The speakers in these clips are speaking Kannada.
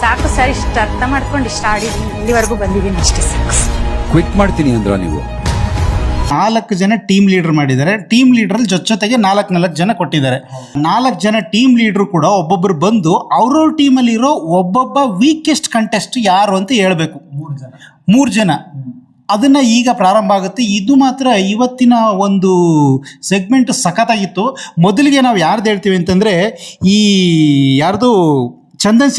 ಸಾಕು ಸರ್, ಇಷ್ಟು ಅರ್ಥ ಮಾಡ್ಕೊಂಡು ಇಷ್ಟ ಆಡಿದ್ದೀನಿ, ಇಲ್ಲಿವರೆಗೂ ಬಂದಿದ್ದೀನಿ ಅಷ್ಟೇ ಸಾಕು. ಕ್ವಿಟ್ ಮಾಡ್ತೀನಿ ಅಂದ್ರ ನೀವು? 4 ಜನ ಟೀಮ್ ಲೀಡರ್ ಮಾಡಿದ್ದಾರೆ. ಟೀಮ್ ಲೀಡರ್ ಜೊತೆಗೆ 4 ಜನ ಕೊಟ್ಟಿದ್ದಾರೆ. 4 ಜನ ಟೀಮ್ ಲೀಡರ್ ಕೂಡ ಒಬ್ಬೊಬ್ಬರು ಬಂದು ಅವ್ರವ್ರ ಟೀಮಲ್ಲಿ ಇರೋ ಒಬ್ಬೊಬ್ಬ ವೀಕೆಸ್ಟ್ ಕಂಟೆಸ್ಟ್ ಯಾರು ಅಂತ ಹೇಳ್ಬೇಕು. 3 ಜನ ಅದನ್ನು ಈಗ ಪ್ರಾರಂಭ ಆಗುತ್ತೆ. ಇದು ಮಾತ್ರ ಇವತ್ತಿನ ಒಂದು ಸೆಗ್ಮೆಂಟ್ ಸಖತ್ತಾಗಿತ್ತು. ಮೊದಲಿಗೆ ನಾವು ಯಾರ್ದು ಹೇಳ್ತೀವಿ ಅಂತಂದರೆ, ಈ ಯಾರ್ದು ಚಂದನ್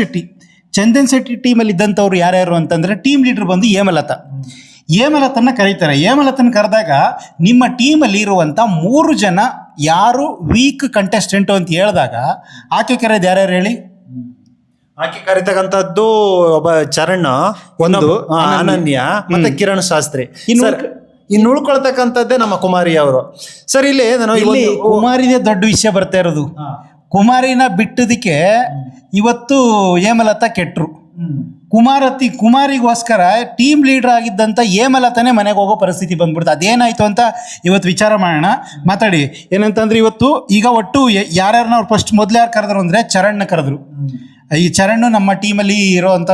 ಶೆಟ್ಟಿ ಟೀಮಲ್ಲಿ ಇದ್ದಂಥವ್ರು ಯಾರ್ಯಾರು ಅಂತಂದರೆ, ಟೀಮ್ ಲೀಡರ್ ಬಂದು ಹೇಮಲತನ್ನ ಕರೀತಾರೆ. ಹೇಮಲತನ ಕರೆದಾಗ ನಿಮ್ಮ ಟೀಮಲ್ಲಿ ಇರುವಂಥ 3 ಜನ ಯಾರು ವೀಕ್ ಕಂಟೆಸ್ಟೆಂಟು ಅಂತ ಹೇಳಿದಾಗ ಆಕೆ ಕರೆಯೋದು ಯಾರ್ಯಾರು ಹೇಳಿ? ಆಕೆ ಕರಿತಕ್ಕಂಥದ್ದು ಒಬ್ಬ ಚರಣ್, ಒಂದು ಅನನ್ಯ, ಮತ್ತೆ ಕಿರಣ್ ಶಾಸ್ತ್ರಿ. ಇನ್ನು ಉಳ್ಕೊಳ್ತಕ್ಕಂಥದ್ದೇ ನಮ್ಮ ಕುಮಾರಿ ಅವರು. ಸರ್, ಇಲ್ಲಿ ಕುಮಾರಿದೇ ದೊಡ್ಡ ವಿಷಯ ಬರ್ತಾ ಇರೋದು. ಕುಮಾರಿನ ಬಿಟ್ಟದಕ್ಕೆ ಇವತ್ತು ಹೇಮಲತಾ ಕೆಟ್ಟರು. ಕುಮಾರಿಗೋಸ್ಕರ ಟೀಮ್ ಲೀಡರ್ ಆಗಿದ್ದಂಥ ಹೇಮಲತಾನೇ ಮನೆಗೆ ಹೋಗೋ ಪರಿಸ್ಥಿತಿ ಬಂದ್ಬಿಡ್ತು. ಅದೇನಾಯ್ತು ಅಂತ ಇವತ್ತು ವಿಚಾರ ಮಾಡೋಣ, ಮಾತಾಡಿ. ಏನಂತಂದ್ರೆ ಇವತ್ತು ಈಗ ಒಟ್ಟು ಯಾರ್ಯಾರನ್ನ ಅವ್ರು ಫಸ್ಟ್ ಮೊದಲು ಯಾರು ಕರೆದ್ರು ಅಂದರೆ ಚರಣ್ನ ಕರೆದ್ರು. ಈ ಚರಣ್ ನಮ್ಮ ಟೀಮಲ್ಲಿ ಇರೋವಂಥ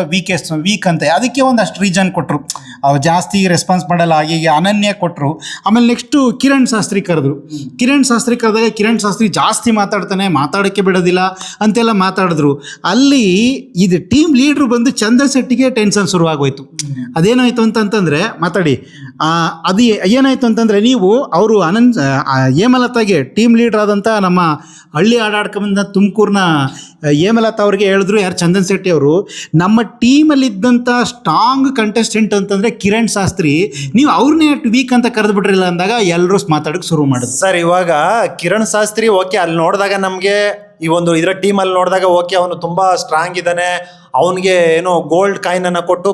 ವೀಕ್ ಅಂತ, ಅದಕ್ಕೆ ಒಂದಷ್ಟು ರೀಸನ್ ಕೊಟ್ಟರು. ಅವ್ರು ಜಾಸ್ತಿ ರೆಸ್ಪಾನ್ಸ್ ಮಾಡಲ್ಲ, ಹೀಗೆ ಅನನ್ಯ ಕೊಟ್ಟರು. ಆಮೇಲೆ ನೆಕ್ಸ್ಟು ಕಿರಣ್ ಶಾಸ್ತ್ರಿ ಕರೆದ್ರು. ಕಿರಣ್ ಶಾಸ್ತ್ರಿ ಕರೆದಾಗ ಕಿರಣ್ ಶಾಸ್ತ್ರಿ ಜಾಸ್ತಿ ಮಾತಾಡ್ತಾನೆ, ಮಾತಾಡೋಕ್ಕೆ ಬಿಡೋದಿಲ್ಲ ಅಂತೆಲ್ಲ ಮಾತಾಡಿದ್ರು. ಅಲ್ಲಿ ಇದು ಟೀಮ್ ಲೀಡ್ರು ಬಂದು ಚಂದನ್ ಶೆಟ್ಟಿಗೆ ಟೆನ್ಷನ್ ಶುರುವಾಗೋಯ್ತು. ಅದೇನಾಯಿತು ಅಂತಂತಂದರೆ, ಮಾತಾಡಿ. ಅದು ಏನಾಯಿತು ಅಂತಂದರೆ, ನೀವು ಅವರು ಹೇಮಲತಾಗೆ ಟೀಮ್ ಲೀಡ್ರ್ ಆದಂಥ ನಮ್ಮ ಹಳ್ಳಿ ಆಡಾಡ್ಕೊಂಬಂದ ತುಮಕೂರಿನ ಹೇಮಲತಾ ಅವ್ರಿಗೆ ಹೇಳಿದ್ರು, ಯಾರು ಚಂದನ್ ಶೆಟ್ಟಿ ಅವರು, ನಮ್ಮ ಟೀಮಲ್ಲಿದ್ದಂಥ ಸ್ಟ್ರಾಂಗ್ ಕಂಟೆಸ್ಟೆಂಟ್ ಅಂತಂದರೆ ಕಿರಣ್ ಶಾಸ್ತ್ರಿ, ನೀವು ಅವ್ರನ್ನೇ ವೀಕ್ ಅಂತ ಕರೆದ್ಬಿಟ್ರಿಲ್ಲ ಅಂದಾಗ ಎಲ್ಲರೂ ಮಾತಾಡೋಕ್ಕೆ ಶುರು ಮಾಡಿದ್ರು. ಸರ್, ಇವಾಗ ಕಿರಣ್ ಶಾಸ್ತ್ರಿ ಓಕೆ, ಅಲ್ಲಿ ನೋಡಿದಾಗ ನಮಗೆ ಈ ಒಂದು ಇದರ ಟೀಮಲ್ಲಿ ನೋಡಿದಾಗ ಓಕೆ, ಅವನು ತುಂಬಾ ಸ್ಟ್ರಾಂಗ್ ಇದ್ದಾನೆ, ಅವನಿಗೆ ಏನೋ ಗೋಲ್ಡ್ ಕಾಯಿನ್ ಅನ್ನ ಕೊಟ್ಟು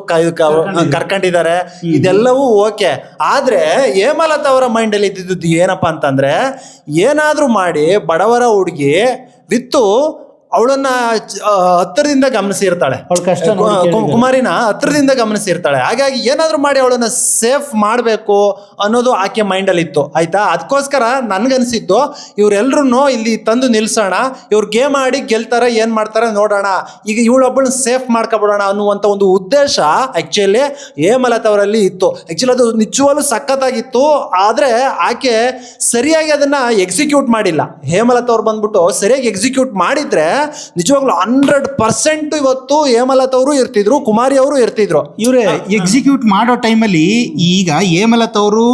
ಕರ್ಕೊಂಡಿದ್ದಾರೆ, ಇದೆಲ್ಲವೂ ಓಕೆ. ಆದ್ರೆ ಹೇಮಲತಾ ಅವರ ಮೈಂಡಲ್ಲಿ ಇದ್ದಿದ್ದು ಏನಪ್ಪಾ ಅಂತಂದ್ರೆ, ಏನಾದ್ರೂ ಮಾಡಿ ಬಡವರ ಹುಡುಗಿ ವಿತ್ತು ಅವಳನ್ನ ಹತ್ತಿರದಿಂದ ಗಮನಿಸಿರ್ತಾಳೆ, ಕುಮಾರಿನ ಹತ್ತಿರದಿಂದ ಗಮನಿಸಿರ್ತಾಳೆ. ಹಾಗಾಗಿ ಏನಾದ್ರು ಮಾಡಿ ಅವಳನ್ನ ಸೇಫ್ ಮಾಡಬೇಕು ಅನ್ನೋದು ಆಕೆ ಮೈಂಡಲ್ಲಿ ಇತ್ತು. ಆಯ್ತಾ? ಅದಕ್ಕೋಸ್ಕರ ನನ್ಗನ್ಸಿದ್ದು, ಇವ್ರೆಲ್ರೂ ಇಲ್ಲಿ ತಂದು ನಿಲ್ಸೋಣ, ಇವ್ರು ಗೇಮ್ ಆಡಿ ಗೆಲ್ತಾರ, ಏನ್ ಮಾಡ್ತಾರೆ ನೋಡೋಣ, ಈಗ ಇವಳೊಬ್ಬಳನ್ನ ಸೇಫ್ ಮಾಡ್ಕೊಬಿಡೋಣ ಅನ್ನುವಂಥ ಒಂದು ಉದ್ದೇಶ ಆಕ್ಚುಲಿ ಹೇಮಲತಾ ಅವರಲ್ಲಿ ಇತ್ತು. ಆಕ್ಚುಲಿ ಅದು ನಿಜವಾಗ್ಲೂ ಸಖತ್ತಾಗಿತ್ತು. ಆದ್ರೆ ಆಕೆ ಸರಿಯಾಗಿ ಅದನ್ನ ಎಕ್ಸಿಕ್ಯೂಟ್ ಮಾಡಿಲ್ಲ. ಹೇಮಲತಾ ಅವ್ರು ಬಂದ್ಬಿಟ್ಟು ಸರಿಯಾಗಿ ಎಕ್ಸಿಕ್ಯೂಟ್ ಮಾಡಿದ್ರೆ ನಿಜವಾಗ್ಲೂ 100% ಇವತ್ತು ಹೇಮಲತಾ ಅವರು ಇರ್ತಿದ್ರು, ಕುಮಾರಿ ಅವರು ಇರ್ತಿದ್ರು. ಇವರೇ ಎಕ್ಸಿಕ್ಯೂಟ್ ಮಾಡೋ ಟೈಮಲ್ಲಿ ಈಗ ಹೇಮಲತಾ ಅವರು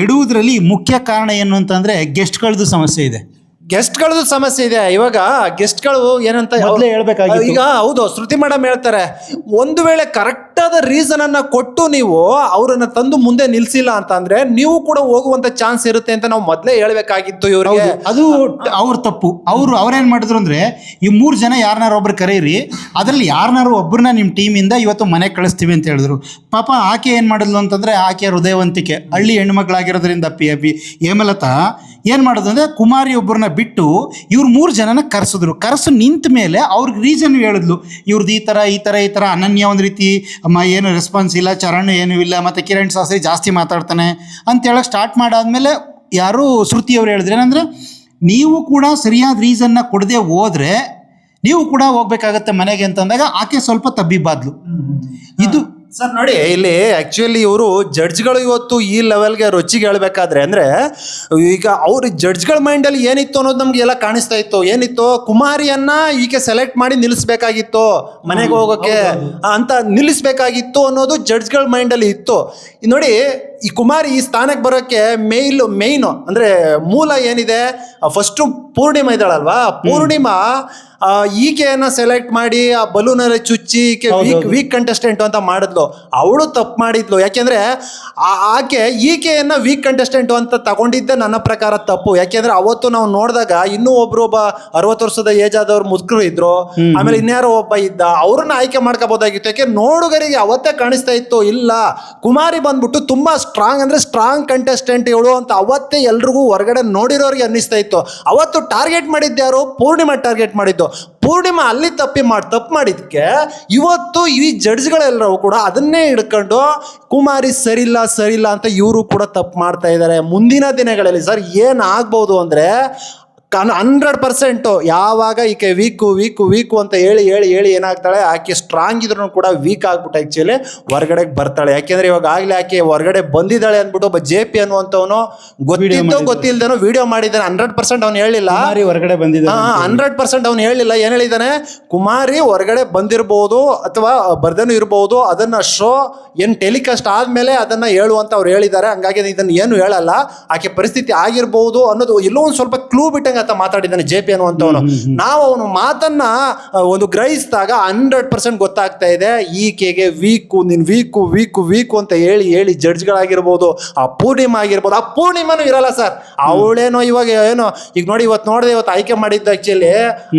ಎಡುವುದರಲ್ಲಿ ಮುಖ್ಯ ಕಾರಣ ಏನು ಅಂತಂದ್ರೆ, ಗೆಸ್ಟ್ಗಳದ್ದು ಸಮಸ್ಯೆ ಇದೆ. ಇವಾಗ ಗೆಸ್ಟ್ಗಳು ಏನಂತ ಹೇಳ್ಬೇಕಾಗಿತ್ತು. ಈಗ ಹೌದು, ಶ್ರುತಿ ಮೇಡಮ್ ಹೇಳ್ತಾರೆ, ಒಂದು ವೇಳೆ ಕರೆಕ್ಟ್ ಆದ ರೀಸನ್ ಅನ್ನ ಕೊಟ್ಟು ನೀವು ಅವರನ್ನ ತಂದು ಮುಂದೆ ನಿಲ್ಸಿಲ್ಲ ಅಂತ ಅಂದ್ರೆ ನೀವು ಕೂಡ ಹೋಗುವಂತ ಚಾನ್ಸ್ ಇರುತ್ತೆ ಅಂತ ನಾವು ಮೊದಲೇ ಹೇಳ್ಬೇಕಾಗಿತ್ತು ಇವ್ರಿಗೆ. ಅದು ಅವ್ರ ತಪ್ಪು. ಅವ್ರೇನ್ ಮಾಡಿದ್ರು ಅಂದ್ರೆ, ಈ 3 ಜನ ಯಾರನ್ನಾರು ಒಬ್ರು ಕರೀರಿ, ಅದ್ರಲ್ಲಿ ಯಾರನ್ನಾರು ಒಬ್ಬರನ್ನ ನಿಮ್ಮ ಟೀಮಿಂದ ಇವತ್ತು ಮನೆಗೆ ಕಳಿಸ್ತೀವಿ ಅಂತ ಹೇಳಿದ್ರು. ಪಾಪ ಆಕೆ ಏನ್ ಮಾಡಿದ್ಲು ಅಂತಂದ್ರೆ, ಆಕೆ ಹೃದಯವಂತಿಕೆ, ಹಳ್ಳಿ ಹೆಣ್ಮಕ್ಳಾಗಿರೋದ್ರಿಂದ ಹೇಮಲತಾ ಏನ್ ಮಾಡೋದು ಅಂದ್ರೆ, ಕುಮಾರಿ ಒಬ್ಬರನ್ನ ಬಿಟ್ಟು ಇವ್ರು 3 ಜನನ ಕರೆಸು ನಿಂತ ಮೇಲೆ ಅವ್ರಿಗೆ ರೀಸನ್ ಹೇಳಿದ್ಲು, ಇವ್ರದ್ದು ಈ ಥರ ಅನನ್ಯ ಒಂದು ರೀತಿ ಏನು ರೆಸ್ಪಾನ್ಸ್ ಇಲ್ಲ, ಚರಣ್ ಏನೂ ಇಲ್ಲ, ಮತ್ತು ಕಿರಣ್ ಶಾಸ್ತ್ರಿ ಜಾಸ್ತಿ ಮಾತಾಡ್ತಾನೆ ಅಂತ ಹೇಳಕ್ಕೆ ಸ್ಟಾರ್ಟ್ ಮಾಡಾದ್ಮೇಲೆ ಯಾರು ಶ್ರುತಿಯವ್ರು ಹೇಳಿದ್ರು ಏನಂದರೆ, ನೀವು ಕೂಡ ಸರಿಯಾದ ರೀಸನ್ನ ಕೊಡದೆ ಹೋದರೆ ನೀವು ಕೂಡ ಹೋಗ್ಬೇಕಾಗತ್ತೆ ಮನೆಗೆ ಅಂತಂದಾಗ ಆಕೆ ಸ್ವಲ್ಪ ತಬ್ಬಿಬಾದ್ಲು. ಇದು ಸರ್ ನೋಡಿ, ಇಲ್ಲಿ ಆಕ್ಚುಲಿ ಇವರು ಜಡ್ಜ್ಗಳು ಇವತ್ತು ಈ ಲೆವೆಲ್ಗೆ ರುಚಿಗೆ ಹೇಳ್ಬೇಕಾದ್ರೆ ಅಂದ್ರೆ, ಈಗ ಅವ್ರ ಜಡ್ಜ್ಗಳ ಮೈಂಡಲ್ಲಿ ಏನಿತ್ತು ಅನ್ನೋದು ನಮ್ಗೆ ಎಲ್ಲ ಕಾಣಿಸ್ತಾ ಇತ್ತು. ಏನಿತ್ತು, ಕುಮಾರಿಯನ್ನ ಈಕೆ ಸೆಲೆಕ್ಟ್ ಮಾಡಿ ನಿಲ್ಲಿಸ್ಬೇಕಾಗಿತ್ತು, ಮನೆಗೆ ಹೋಗೋಕೆ ಅಂತ ನಿಲ್ಲಿಸ್ಬೇಕಾಗಿತ್ತು ಅನ್ನೋದು ಜಡ್ಜ್ಗಳ ಮೈಂಡಲ್ಲಿ ಇತ್ತು. ನೋಡಿ, ಈ ಕುಮಾರಿ ಈ ಸ್ಥಾನಕ್ಕೆ ಬರೋಕ್ಕೆ ಮೇಯ್ನು ಅಂದ್ರೆ ಮೂಲ ಏನಿದೆ, ಫಸ್ಟು ಪೂರ್ಣಿಮಾ ಇದ್ದಾಳಲ್ವಾ, ಪೂರ್ಣಿಮಾ ಈಕೆಯನ್ನ ಸೆಲೆಕ್ಟ್ ಮಾಡಿ ಆ ಬಲೂನಲ್ಲಿ ಚುಚ್ಚಿ ಈಕೆ ವೀಕ್ ಕಂಟೆಸ್ಟೆಂಟ್ ಅಂತ ಮಾಡಿದ್ಲು. ಅವಳು ತಪ್ಪು ಮಾಡಿದ್ಲು. ಯಾಕೆಂದ್ರೆ ಈಕೆಯನ್ನ ವೀಕ್ ಕಂಟೆಸ್ಟೆಂಟ್ ಅಂತ ತಗೊಂಡಿದ್ದೆ ನನ್ನ ಪ್ರಕಾರ ತಪ್ಪು. ಯಾಕೆಂದ್ರೆ ಅವತ್ತು ನಾವು ನೋಡಿದಾಗ ಇನ್ನೂ ಒಬ್ಬ 60 ವರ್ಷದ ಏಜ್ ಆದವ್ರು ಮುದುಕರು ಇದ್ರು, ಆಮೇಲೆ ಇನ್ಯಾರೋ ಒಬ್ಬ ಇದ್ದ, ಅವ್ರನ್ನ ಆಯ್ಕೆ ಮಾಡ್ಕೋಬಹುದಾಗಿತ್ತು. ಯಾಕೆ ನೋಡುಗರಿಗೆ ಅವತ್ತೇ ಕಾಣಿಸ್ತಾ ಇತ್ತು, ಇಲ್ಲ ಕುಮಾರಿ ಬಂದ್ಬಿಟ್ಟು ತುಂಬಾ ಸ್ಟ್ರಾಂಗ್ ಕಂಟೆಸ್ಟೆಂಟ್ ಇವಳು ಅಂತ ಅವತ್ತೇ ಎಲ್ರಿಗೂ ಹೊರಗಡೆ ನೋಡಿರೋರಿಗೆ ಅನ್ನಿಸ್ತಾ ಇತ್ತು. ಅವತ್ತು ಟಾರ್ಗೆಟ್ ಮಾಡಿದ್ಯಾರು? ಪೂರ್ಣಿಮಾ ಟಾರ್ಗೆಟ್ ಮಾಡಿದ್ದು. ಪೂರ್ಣಿಮಾ ಅಲ್ಲಿ ತಪ್ಪು ಮಾಡಿದ್ಕೆ ಇವತ್ತು ಈ ಜಡ್ಜ್ಗಳೆಲ್ಲರೂ ಕೂಡ ಅದನ್ನೇ ಹಿಡ್ಕೊಂಡು ಕುಮಾರಿ ಸರಿಲ್ಲ ಅಂತ ಇವರು ಕೂಡ ತಪ್ಪು ಮಾಡ್ತಾ ಇದ್ದಾರೆ. ಮುಂದಿನ ದಿನಗಳಲ್ಲಿ ಸರ್ ಏನಾಗ್ಬೋದು ಅಂದ್ರೆ, 100% ಯಾವಾಗ ಈಕೆ ವೀಕು ಅಂತ ಹೇಳಿ ಏನಾಗ್ತಾಳೆ, ಆಕೆ ಸ್ಟ್ರಾಂಗ್ ಇದ್ರೂ ಕೂಡ ವೀಕ್ ಆಗ್ಬಿಟ್ಟು ಆಕ್ಚುಲಿ ಹೊರಗಡೆಗೆ ಬರ್ತಾಳೆ. ಯಾಕೆಂದ್ರೆ ಇವಾಗ ಆಗ್ಲೇ ಆಕೆ ಹೊರಗಡೆ ಬಂದಿದ್ದಾಳೆ ಅಂದ್ಬಿಟ್ಟು ಒಬ್ಬ JP ಅನ್ನುವಂಥವನು ಗೊತ್ತಿಲ್ದೇನೋ ವಿಡಿಯೋ ಮಾಡಿದ್ದಾನೆ. 100% ಅವ್ನು ಹೇಳಿಲ್ಲ ಹೊರಗಡೆ ಬಂದಿದ್ದ 100% ಅವ್ನು ಹೇಳಿಲ್ಲ. ಏನ್ ಹೇಳಿದ್ದಾನೆ, ಕುಮಾರಿ ಹೊರಗಡೆ ಬಂದಿರಬಹುದು ಅಥವಾ ಬರ್ದೇನೂ ಇರಬಹುದು, ಅದನ್ನ ಶೋ ಏನ್ ಟೆಲಿಕಾಸ್ಟ್ ಆದ್ಮೇಲೆ ಅದನ್ನ ಹೇಳುವಂತ ಅವ್ರು ಹೇಳಿದ್ದಾರೆ. ಹಂಗಾಗಿ ಇದನ್ನ ಏನು ಹೇಳಲ್ಲ, ಆಕೆ ಪರಿಸ್ಥಿತಿ ಆಗಿರ್ಬಹುದು ಅನ್ನೋದು ಎಲ್ಲೋ ಒಂದು ಸ್ವಲ್ಪ ಕ್ಲೂ ಬಿಟ್ಟಂಗೆ ಅಂತ ಮಾತಾಡಿದ್ದಾನೆ JP ಅನ್ನುವಂಥವನು. ನಾವು ಅವನು ಮಾತನ್ನ ಒಂದು ಗ್ರಹಿಸಿದಾಗ 100% ಗೊತ್ತಾಗ್ತಾ ಇದೆ ಈಕೆಗೆ ವೀಕು ಅಂತ ಹೇಳಿ ಜಡ್ಜ್ಗಳಾಗಿರ್ಬೋದು, ಆ ಪೂರ್ಣಿಮಾ ಆಗಿರ್ಬೋದು. ಆ ಪೂರ್ಣಿಮಾನು ಇರಲ್ಲ ಸರ್, ಅವಳೇನೋ ಇವಾಗ ಏನೋ ಈಗ ನೋಡಿ ಇವತ್ತು ಆಯ್ಕೆ ಮಾಡಿದ್ದ ಆಕ್ಚುಲಿ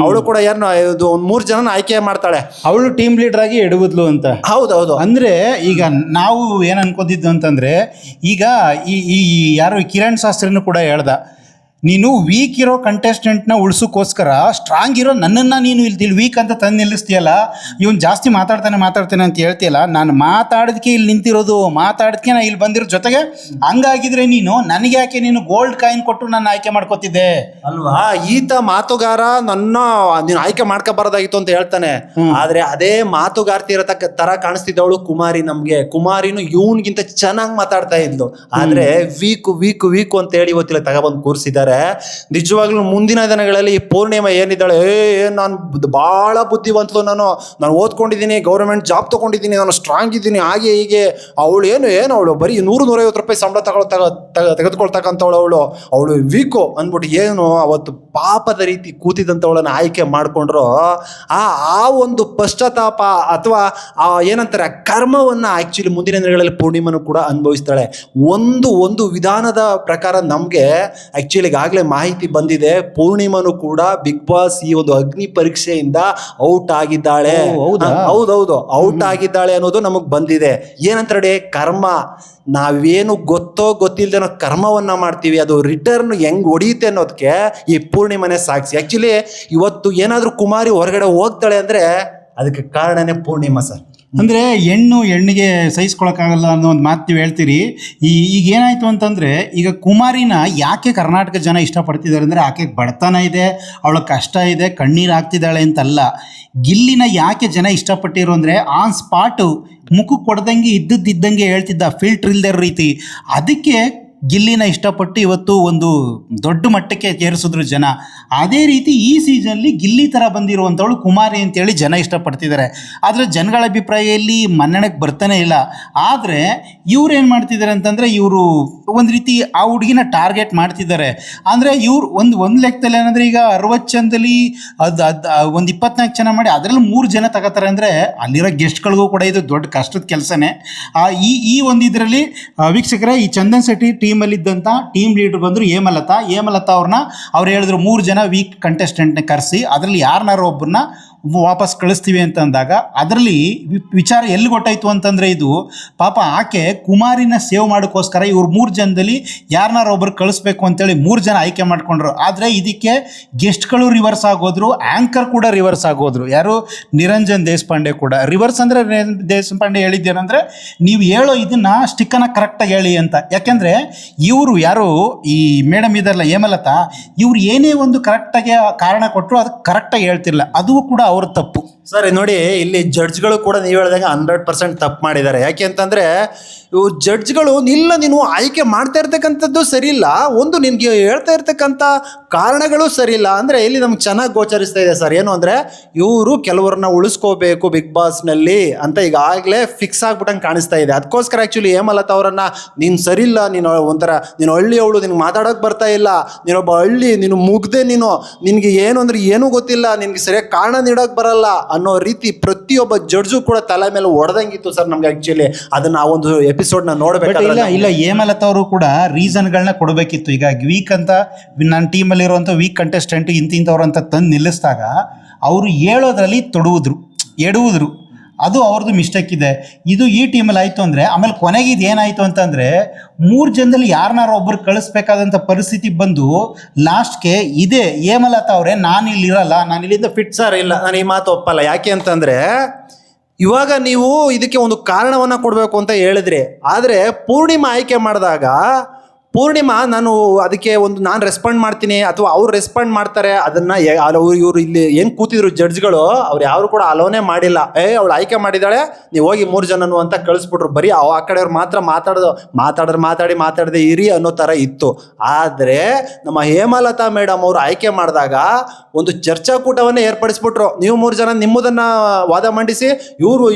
ಅವಳು ಕೂಡ ಏನೋ ಒಂದು 3 ಜನ ಆಯ್ಕೆ ಮಾಡ್ತಾಳೆ. ಅವಳು ಟೀಮ್ ಲೀಡರ್ ಆಗಿ ಎಡವುದ್ಲು ಅಂತ. ಹೌದೌದು. ಅಂದ್ರೆ ಈಗ ನಾವು ಏನ್ ಅನ್ಕೋತಿದ್ದು ಅಂತಂದ್ರೆ, ಈಗ ಈ ಯಾರು ಕಿರಣ್ ಶಾಸ್ತ್ರಿನೂ ಕೂಡ ಹೇಳ್ದ, ನೀನು ವೀಕ್ ಇರೋ ಕಂಟೆಸ್ಟೆಂಟ್ನ ಉಳಿಸೋಕ್ಕೋಸ್ಕರ ಸ್ಟ್ರಾಂಗ್ ಇರೋ ನನ್ನನ್ನು ನೀನು ಇಲ್ಲಿ ವೀಕ್ ಅಂತ ತಂದು ನಿಲ್ಲಿಸ್ತೀಯಲ್ಲ, ಇವನು ಜಾಸ್ತಿ ಮಾತಾಡ್ತಾನೆ ಅಂತ ಹೇಳ್ತೀಯಲ್ಲ, ನಾನು ಮಾತಾಡೋದಕ್ಕೆ ಇಲ್ಲಿ ನಿಂತಿರೋದು, ಮಾತಾಡೋದಕ್ಕೆ ನಾನು ಇಲ್ಲಿ ಬಂದಿರೋ ಜೊತೆಗೆ ಹಂಗಾಗಿದ್ರೆ ನನಗೆ ಯಾಕೆ ನೀನು ಗೋಲ್ಡ್ ಕಾಯಿನ್ ಕೊಟ್ಟು ನನ್ನ ಆಯ್ಕೆ ಮಾಡ್ಕೋತಿದ್ದೆ ಅಲ್ವಾ? ಈತ ಮಾತುಗಾರ ನೀನು ಆಯ್ಕೆ ಮಾಡ್ಕೋಬಾರ್ದಾಗಿತ್ತು ಅಂತ ಹೇಳ್ತಾನೆ. ಆದ್ರೆ ಅದೇ ಮಾತುಗಾರ್ತಿ ಇರತಕ್ಕ ತರ ಕಾಣಿಸ್ತಿದ್ದವಳು ಕುಮಾರಿನು ಇವನ್ಗಿಂತ ಚೆನ್ನಾಗಿ ಮಾತಾಡ್ತಾ ಇದ್ಲು. ಆದ್ರೆ ವೀಕು ಅಂತ ಹೇಳಿ ಇವತ್ತಿಲ್ಲ ತಗೊಬಂದು ಕೂರಿಸಿದ್ದಾರೆ. ನಿಜವಾಗ್ಲೂ ಮುಂದಿನ ದಿನಗಳಲ್ಲಿ ಈ ಪೂರ್ಣಿಮಾ ಏನಿದ್ದಾಳೆ, ನಾನು ಬಹಳ ಬುದ್ಧಿವಂತಲು, ನಾನು ಓದ್ಕೊಂಡಿದ್ದೀನಿ, ಗೌರ್ಮೆಂಟ್ ಜಾಬ್ ತಗೊಂಡಿದ್ದೀನಿ, ನಾನು ಸ್ಟ್ರಾಂಗ್ ಇದ್ದೀನಿ, ಹಾಗೆ ಹೀಗೆ. ಅವಳು ಬರೀ 100-150 ರೂಪಾಯಿ ಸಂಬಳ ತೆಗೆದುಕೊಳ್ತಕ್ಕಂಥವಳು ಅವಳು ವೀಕು ಅಂದ್ಬಿಟ್ಟು ಏನು ಅವತ್ತು ಪಾಪದ ರೀತಿ ಕೂತಿದ್ದಂಥವಳನ್ನ ಆಯ್ಕೆ ಮಾಡ್ಕೊಂಡ್ರು. ಆ ಒಂದು ಪಶ್ಚಾತ್ತಾಪ ಅಥವಾ ಏನಂತಾರೆ ಕರ್ಮವನ್ನ ಆಕ್ಚುಲಿ ಮುಂದಿನ ದಿನಗಳಲ್ಲಿ ಪೂರ್ಣಿಮನು ಕೂಡ ಅನುಭವಿಸ್ತಾಳೆ. ಒಂದು ವಿಧಾನದ ಪ್ರಕಾರ ನಮ್ಗೆ ಆಕ್ಚುಲಿ ಈಗಾಗಲೇ ಮಾಹಿತಿ ಬಂದಿದೆ, ಪೂರ್ಣಿಮನು ಕೂಡ ಬಿಗ್ ಬಾಸ್ ಈ ಒಂದು ಅಗ್ನಿ ಪರೀಕ್ಷೆಯಿಂದ ಔಟ್ ಆಗಿದ್ದಾಳೆ. ಹೌದೌದು, ಔಟ್ ಆಗಿದ್ದಾಳೆ ಅನ್ನೋದು ನಮಗ್ ಬಂದಿದೆ. ಏನಂತಾರೆ ಕರ್ಮ, ನಾವೇನು ಗೊತ್ತಿಲ್ದೇನೋ ಕರ್ಮವನ್ನ ಮಾಡ್ತೀವಿ, ಅದು ರಿಟರ್ನ್ ಹೆಂಗ್ ಹೊಡಿಯುತ್ತೆ ಅನ್ನೋದಕ್ಕೆ ಈ ಪೂರ್ಣಿಮನೆ ಸಾಕ್ಷಿ. ಆಕ್ಚುಲಿ ಇವತ್ತು ಏನಾದ್ರೂ ಕುಮಾರಿ ಹೊರಗಡೆ ಹೋಗ್ತಾಳೆ ಅಂದ್ರೆ ಅದಕ್ಕೆ ಕಾರಣನೇ ಪೂರ್ಣಿಮಾ ಸರ್. ಅಂದರೆ ಹೆಣ್ಣಿಗೆ ಸಹಿಸ್ಕೊಳಕ್ಕಾಗಲ್ಲ ಅನ್ನೋ ಒಂದು ಮಾತು ನೀವು ಹೇಳ್ತೀರಿ. ಈಗ ಏನಾಯಿತು ಅಂತಂದರೆ, ಈಗ ಕುಮಾರಿನ ಯಾಕೆ ಕರ್ನಾಟಕ ಜನ ಇಷ್ಟಪಡ್ತಿದ್ದಾರೆ ಅಂದರೆ, ಆಕೆಗೆ ಬಡತನ ಇದೆ, ಅವಳ ಕಷ್ಟ ಇದೆ, ಕಣ್ಣೀರು ಹಾಕ್ತಿದ್ದಾಳೆ ಅಂತಲ್ಲ. ಗಿಲ್ಲಿನ ಯಾಕೆ ಜನ ಇಷ್ಟಪಟ್ಟಿರೋ ಅಂದರೆ, ಆನ್ ಸ್ಪಾಟು ಮುಖಕ್ಕೆ ಕೊಡ್ದಂಗೆ ಇದ್ದಂಗೆ ಹೇಳ್ತಿದ್ದ, ಫಿಲ್ಟರ್ ಇಲ್ದೇ ರೀತಿ. ಅದಕ್ಕೆ ಗಿಲ್ಲಿನ ಇಷ್ಟಪಟ್ಟು ಇವತ್ತು ಒಂದು ದೊಡ್ಡ ಮಟ್ಟಕ್ಕೆ ಏರಿಸಿದ್ರು ಜನ. ಅದೇ ರೀತಿ ಈ ಸೀಸನ್ಲಿ ಗಿಲ್ಲಿ ಥರ ಬಂದಿರುವಂಥವಳು ಕುಮಾರಿ ಅಂತೇಳಿ ಜನ ಇಷ್ಟಪಡ್ತಿದ್ದಾರೆ. ಆದರೆ ಜನಗಳ ಅಭಿಪ್ರಾಯದಲ್ಲಿ ಮನ್ನಣೆಗೆ ಬರ್ತಾನೆ ಇಲ್ಲ. ಆದರೆ ಇವ್ರು ಏನು ಮಾಡ್ತಿದ್ದಾರೆ ಅಂತಂದರೆ, ಇವರು ಒಂದು ರೀತಿ ಆ ಹುಡುಗಿನ ಟಾರ್ಗೆಟ್ ಮಾಡ್ತಿದ್ದಾರೆ. ಅಂದರೆ ಇವ್ರು ಒಂದು ಲೆಕ್ಕದಲ್ಲಿ ಏನಂದರೆ, ಈಗ 60 ಜನದಲ್ಲಿ ಒಂದು 24 ಜನ ಮಾಡಿ ಅದರಲ್ಲಿ 3 ಜನ ತಗೋತಾರೆ ಅಂದರೆ, ಅಲ್ಲಿರೋ ಗೆಸ್ಟ್ಗಳಿಗೂ ಕೂಡ ಇದು ದೊಡ್ಡ ಕಷ್ಟದ ಕೆಲಸನೇ. ಈ ಒಂದು ಇದರಲ್ಲಿ ವೀಕ್ಷಕರೇ, ಈ ಚಂದನ್ ಶೆಟ್ಟಿ ಟೀಮಲ್ಲಿದ್ದಂಥ ಟೀಮ್ ಲೀಡರ್ ಬಂದರು ಹೇಮಲತಾ ಅವ್ರು ಹೇಳಿದ್ರು 3 ಜನ ವೀಕ್ ಕಂಟೆಸ್ಟೆಂಟ್ನ ಕರೆಸಿ ಅದರಲ್ಲಿ ಯಾರನ್ನಾರು ಒಬ್ಬರನ್ನ ವಾಪಸ್ ಕಳಿಸ್ತೀವಿ ಅಂತ ಅಂದಾಗ, ಅದರಲ್ಲಿ ವಿಚಾರ ಎಲ್ಲಿ ಗೊತ್ತಾಯ್ತು ಅಂತಂದರೆ, ಇದು ಪಾಪ ಆಕೆ ಕುಮಾರಿನ ಸೇವ್ ಮಾಡೋಕ್ಕೋಸ್ಕರ ಇವ್ರು 3 ಜನದಲ್ಲಿ ಯಾರನ್ನಾರು ಒಬ್ಬರು ಕಳಿಸ್ಬೇಕು ಅಂತೇಳಿ 3 ಜನ ಆಯ್ಕೆ ಮಾಡ್ಕೊಂಡ್ರು. ಆದರೆ ಇದಕ್ಕೆ ಗೆಸ್ಟ್ಗಳು ರಿವರ್ಸ್ ಆಗೋದ್ರು, ಆ್ಯಂಕರ್ ಕೂಡ ರಿವರ್ಸ್ ಆಗೋದ್ರು. ಯಾರು? ನಿರಂಜನ್ ದೇಶಪಾಂಡೆ ಕೂಡ ರಿವರ್ಸ್. ಅಂದರೆ ದೇಶಪಾಂಡೆ ಹೇಳಿದ್ದೇನೆಂದರೆ, ನೀವು ಹೇಳೋ ಇದನ್ನು ಸ್ಟಿಕ್ಕನ್ನು ಕರೆಕ್ಟಾಗಿ ಹೇಳಿ ಅಂತ. ಯಾಕೆಂದರೆ ಇವರು ಯಾರು ಈ ಮೇಡಮ್ ಇದಲ್ಲ ಹೇಮಲತಾ, ಇವ್ರು ಏನೇ ಒಂದು ಕರೆಕ್ಟಾಗಿ ಕಾರಣ ಕೊಟ್ಟರು ಅದಕ್ಕೆ ಕರೆಕ್ಟಾಗಿ ಹೇಳ್ತಿರಲಿಲ್ಲ. ಅದು ಕೂಡ ಅವ್ರ ತಪ್ಪು. ಸರಿ ನೋಡಿ, ಇಲ್ಲಿ ಜಡ್ಜ್ಗಳು ಕೂಡ ನೀವು ಹೇಳಿದಾಗ 100% ತಪ್ಪು ಮಾಡಿದ್ದಾರೆ. ಯಾಕೆ ಅಂತಂದ್ರೆ, ಇವು ಜಡ್ಜ್ಗಳು ನೀನು ಆಯ್ಕೆ ಮಾಡ್ತಾ ಇರ್ತಕ್ಕಂಥದ್ದು ಸರಿ ಇಲ್ಲ, ಒಂದು ನಿನ್ಗೆ ಹೇಳ್ತಾ ಇರ್ತಕ್ಕಂಥ ಕಾರಣಗಳು ಸರಿ ಇಲ್ಲ. ಅಂದರೆ ಇಲ್ಲಿ ನಮ್ಗೆ ಚೆನ್ನಾಗಿ ಗೋಚರಿಸ್ತಾ ಇದೆ ಸರ್. ಏನು ಅಂದರೆ, ಇವರು ಕೆಲವರನ್ನ ಉಳಿಸ್ಕೋಬೇಕು ಬಿಗ್ ಬಾಸ್ನಲ್ಲಿ ಅಂತ ಈಗಾಗಲೇ ಫಿಕ್ಸ್ ಆಗ್ಬಿಟ್ಟಂಗೆ ಕಾಣಿಸ್ತಾ ಇದೆ. ಅದಕ್ಕೋಸ್ಕರ ಆ್ಯಕ್ಚುಲಿ ಹೇಮಲತಾ ಅವರನ್ನು ನೀನು ಸರಿ ಇಲ್ಲ, ನೀನು ಹಳ್ಳಿ ಅವಳು, ನಿನ್ಗೆ ಮಾತಾಡೋಕೆ ಬರ್ತಾ ಇಲ್ಲ, ನೀನೊಬ್ಬ ಹಳ್ಳಿ, ನೀನು ಮುಗ್ದೆ, ನಿನಗೆ ಏನು ಅಂದರೆ ಏನೂ ಗೊತ್ತಿಲ್ಲ, ನಿನಗೆ ಸರಿಯಾಗಿ ಕಾರಣ ನೀಡೋಕೆ ಬರಲ್ಲ ಅನ್ನೋ ರೀತಿ ಪ್ರತಿಯೊಬ್ಬ ಜಡ್ಜು ಕೂಡ ತಲೆ ಮೇಲೆ ಹೊಡೆದಂಗಿತ್ತು ಸರ್ ನಮ್ಗೆ. ಆ್ಯಕ್ಚುಲಿ ಅದನ್ನ ಆ ಒಂದು ಎಪಿಸೋಡ್ ನ ನೋಡ್ಬೇಕು. ಇಲ್ಲ ಹೇಮಲತಾ ಅವರು ಕೂಡ ರೀಸನ್ಗಳನ್ನ ಕೊಡಬೇಕಿತ್ತು. ಈಗ ವೀಕ್ ಅಂತ ನನ್ನ ಟೀಮಲ್ಲಿ ಇರುವಂಥ ವೀಕ್ ಕಂಟೆಸ್ಟೆಂಟ್ ಇಂಥವ್ರು ಅಂತ ತಂದು ನಿಲ್ಲಿಸಿದಾಗ ಅವರು ಹೇಳೋದ್ರಲ್ಲಿ ಎಡುವುದ್ರು, ಅದು ಅವ್ರದ್ದು ಮಿಸ್ಟೇಕ್ ಇದೆ. ಇದು ಈ ಟೀಮಲ್ಲಿ ಆಯಿತು ಅಂದರೆ, ಆಮೇಲೆ ಕೊನೆಗೆ ಇದು ಏನಾಯಿತು ಅಂತಂದರೆ, 3 ಜನದಲ್ಲಿ ಯಾರನ್ನಾರು ಒಬ್ಬರು ಕಳಿಸ್ಬೇಕಾದಂಥ ಪರಿಸ್ಥಿತಿ ಬಂದು ಲಾಸ್ಟ್ಗೆ ಇದೇ ಹೇಮಲತಾ ಅವರೇ ನಾನು ಇಲ್ಲಿರಲ್ಲ, ನಾನು ಇಲ್ಲಿಂದ ಫಿಟ್. ಸರ್ ಇಲ್ಲ, ನಾನು ಈ ಮಾತು ಒಪ್ಪಲ್ಲ. ಯಾಕೆ ಅಂತಂದರೆ, ಇವಾಗ ನೀವು ಇದಕ್ಕೆ ಒಂದು ಕಾರಣವನ್ನು ಕೊಡಬೇಕು ಅಂತ ಹೇಳಿದ್ರಿ. ಆದರೆ ಪೂರ್ಣಿಮಾ ಆಯ್ಕೆ ಮಾಡಿದಾಗ ಪೂರ್ಣಿಮಾ ನಾನು ಅದಕ್ಕೆ ಒಂದು ನಾನು ರೆಸ್ಪಾಂಡ್ ಮಾಡ್ತೀನಿ ಅಥವಾ ಅವ್ರು ರೆಸ್ಪಾಂಡ್ ಮಾಡ್ತಾರೆ ಅದನ್ನ ಇವ್ರು ಇಲ್ಲಿ ಏನು ಕೂತಿದ್ರು ಜಡ್ಜ್ಗಳು ಅವ್ರು ಯಾರು ಕೂಡ ಅಲೋನೇ ಮಾಡಿಲ್ಲ. ಅವಳು ಆಯ್ಕೆ ಮಾಡಿದಾಳೆ, ನೀವು ಹೋಗಿ 3 ಜನನು ಅಂತ ಕಳಿಸ್ಬಿಟ್ರು. ಬರೀ ಆ ಕಡೆಯವ್ರು ಮಾತ್ರ ಮಾತಾಡದೆ ಇರಿ ಅನ್ನೋ ಥರ ಇತ್ತು. ಆದರೆ ನಮ್ಮ ಹೇಮಲತಾ ಮೇಡಮ್ ಅವರು ಆಯ್ಕೆ ಮಾಡಿದಾಗ ಒಂದು ಚರ್ಚಾಕೂಟವನ್ನೇ ಏರ್ಪಡಿಸ್ಬಿಟ್ರು. ನೀವು 3 ಜನ ನಿಮ್ಮದನ್ನ ವಾದ ಮಂಡಿಸಿ, ಇವ್ರು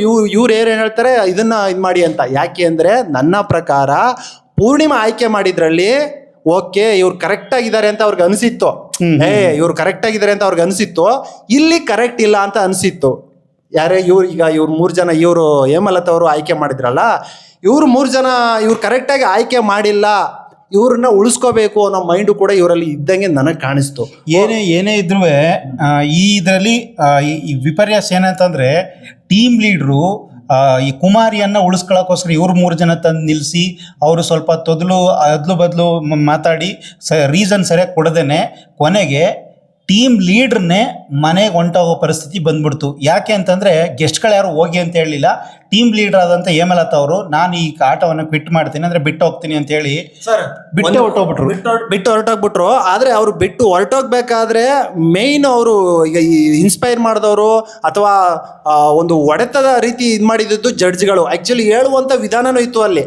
ಏನ್ ಹೇಳ್ತಾರೆ ಇದನ್ನ ಇದು ಮಾಡಿ ಅಂತ. ಯಾಕೆ ಅಂದರೆ ನನ್ನ ಪ್ರಕಾರ ಪೂರ್ಣಿಮಾ ಆಯ್ಕೆ ಮಾಡಿದ್ರಲ್ಲಿ ಓಕೆ ಇವ್ರು ಕರೆಕ್ಟ್ ಆಗಿದ್ದಾರೆ ಅಂತ ಅವ್ರಿಗೆ ಅನಿಸಿತ್ತು. ಇವ್ರು ಕರೆಕ್ಟ್ ಆಗಿದ್ದಾರೆ ಅಂತ ಅವ್ರಿಗೆ ಅನಿಸಿತ್ತು. ಇಲ್ಲಿ ಕರೆಕ್ಟ್ ಇಲ್ಲ ಅಂತ ಅನಿಸಿತ್ತು. ಇವ್ರು 3 ಜನ ಇವರು ಹೇಮಲತಾ ಅವರು ಆಯ್ಕೆ ಮಾಡಿದ್ರಲ್ಲ, ಇವ್ರು 3 ಜನ ಇವ್ರು ಕರೆಕ್ಟಾಗಿ ಆಯ್ಕೆ ಮಾಡಿಲ್ಲ, ಇವ್ರನ್ನ ಉಳಿಸ್ಕೋಬೇಕು ಅನ್ನೋ ಮೈಂಡು ಕೂಡ ಇವರಲ್ಲಿ ಇದ್ದಂಗೆ ನನಗೆ ಕಾಣಿಸ್ತು. ಏನೇ ಇದ್ರೂ ಈ ಇದರಲ್ಲಿ ಈ ವಿಪರ್ಯಾಸ ಏನಂತಂದ್ರೆ ಟೀಮ್ ಲೀಡ್ರು ಈ ಕುಮಾರಿಯನ್ನ ಉಳಿಸ್ಕೊಳ್ಳೋಕ್ಕೋಸ್ಕರ ಇವ್ರು 3 ಜನ ತಂದು ನಿಲ್ಲಿಸಿ ಅವರು ಸ್ವಲ್ಪ ಅದ್ಲು ಬದಲು ಮಾತಾಡಿ ರೀಸನ್ ಸರಿಯಾಗಿ ಕೊಡದೇನೆ ಕೊನೆಗೆ ಟೀಮ್ ಲೀಡ್ರನ್ನೇ ಮನೆಗೆ ಹೊಂಟೋಗೋ ಪರಿಸ್ಥಿತಿ ಬಂದ್ಬಿಡ್ತು. ಯಾಕೆ ಅಂತಂದರೆ ಗೆಸ್ಟ್ಗಳು ಯಾರು ಹೋಗಿ ಅಂತ ಹೇಳಲಿಲ್ಲ. ಟೀಮ್ ಲೀಡರ್ ಆದಂಥ ಹೇಮಲತಾ ಅವರು ನಾನು ಈ ಆಟವನ್ನು ಕ್ವಿಟ್ ಮಾಡ್ತೀನಿ ಅಂದರೆ ಬಿಟ್ಟು ಹೋಗ್ತೀನಿ ಅಂತ ಹೇಳಿ ಬಿಟ್ಟು ಹೊರಟೋಗ್ಬಿಟ್ರು. ಆದರೆ ಅವರು ಬಿಟ್ಟು ಹೊರಟೋಗ್ಬೇಕಾದ್ರೆ ಮೇಯ್ನ್ ಅವರು ಈಗ ಈ ಇನ್ಸ್ಪೈರ್ ಮಾಡಿದವರು ಅಥವಾ ಒಂದು ಹೊಡೆತದ ರೀತಿ ಇದು ಮಾಡಿದ್ದು ಜಡ್ಜ್ಗಳು ಆ್ಯಕ್ಚುಲಿ ಹೇಳುವಂಥ ವಿಧಾನನೂ ಇತ್ತು ಅಲ್ಲಿ.